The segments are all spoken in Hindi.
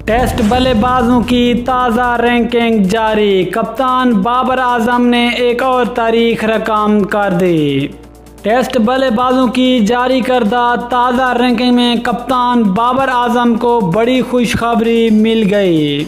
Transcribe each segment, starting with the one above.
टेस्ट बल्लेबाजों की ताज़ा रैंकिंग जारी। कप्तान बाबर आजम ने एक और तारीख रकम कर दी। टेस्ट बल्लेबाजों की जारी करदा ताज़ा रैंकिंग में कप्तान बाबर आजम को बड़ी खुशखबरी मिल गई।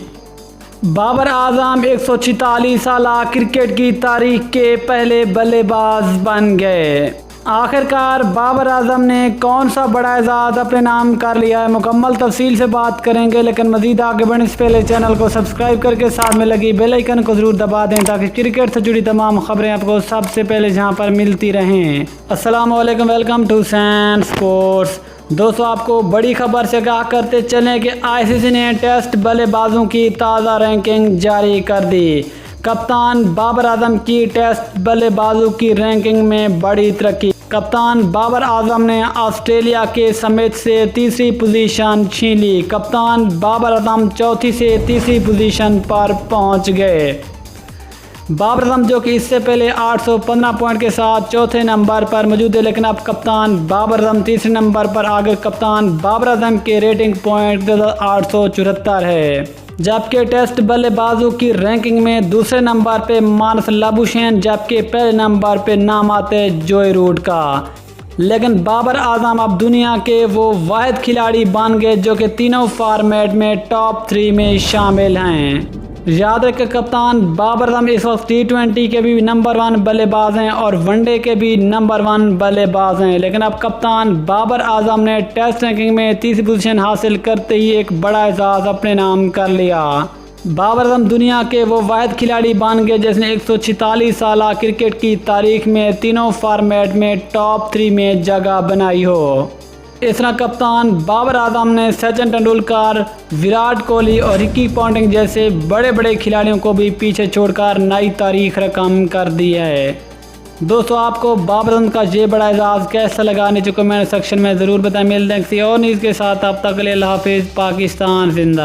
बाबर आजम 146 साल क्रिकेट की तारीख के पहले बल्लेबाज बन गए। आखिरकार बाबर आजम ने कौन सा बड़ा एजाज़ अपने नाम कर लिया है, मुकम्मल तफसील से बात करेंगे। लेकिन मज़ीद आगे बढ़ने से पहले चैनल को सब्सक्राइब करके साथ में लगी बेल आइकन को ज़रूर दबा दें ताकि क्रिकेट से जुड़ी तमाम खबरें आपको सबसे पहले जहां पर मिलती रहें। अस्सलाम वालेकुम, वेलकम टू सैन स्पोर्ट्स। दोस्तों, आपको बड़ी खबर से आगाह करते चलें कि आईसीसी ने टेस्ट बल्लेबाजों की ताज़ा रैंकिंग जारी कर दी। कप्तान बाबर आजम की टेस्ट बल्लेबाजों की रैंकिंग में बड़ी तरक्की। कप्तान बाबर आजम ने ऑस्ट्रेलिया के समेत से तीसरी पोजीशन छीन ली। कप्तान बाबर आजम चौथी से तीसरी पोजीशन पर पहुंच गए। बाबर आजम जो कि इससे पहले 815 पॉइंट के साथ चौथे नंबर पर मौजूद है, लेकिन अब कप्तान बाबर आजम तीसरे नंबर पर आ गए। कप्तान बाबर आजम के रेटिंग पॉइंट 874 है। जबकि टेस्ट बल्लेबाजों की रैंकिंग में दूसरे नंबर पे मानस लाबुशेन, जबकि पहले नंबर पे नाम आते जोए रूट का। लेकिन बाबर आजम अब दुनिया के वो वाहिद खिलाड़ी बन गए जो कि तीनों फॉर्मेट में टॉप 3 में शामिल हैं। याद रखें, कप्तान बाबर आजम इस वक्त T20 के भी नंबर 1 बल्लेबाज हैं और वनडे के भी नंबर 1 बल्लेबाज हैं। लेकिन अब कप्तान बाबर आजम ने टेस्ट रैंकिंग में तीसरी पोजीशन हासिल करते ही एक बड़ा एजाज़ अपने नाम कर लिया। बाबर आजम दुनिया के वो वाहिद खिलाड़ी बन गए जिसने 146 साल क्रिकेट की तारीख में तीनों फॉर्मेट में टॉप 3 में जगह बनाई हो। इस तरह कप्तान बाबर आजम ने सचिन तेंदुलकर, विराट कोहली और रिकी पॉन्टिंग जैसे बड़े बड़े खिलाड़ियों को भी पीछे छोड़कर नई तारीख रकम कर दी है। दोस्तों, आपको बाबर आजम का ये बड़ा एजाज़ कैसा लगा नीचे कमेंट सेक्शन में ज़रूर बताएं। मिलते हैं किसी और न्यूज़ के साथ, अब तक के लिए अल्लाह हाफिज़। पाकिस्तान जिंदा।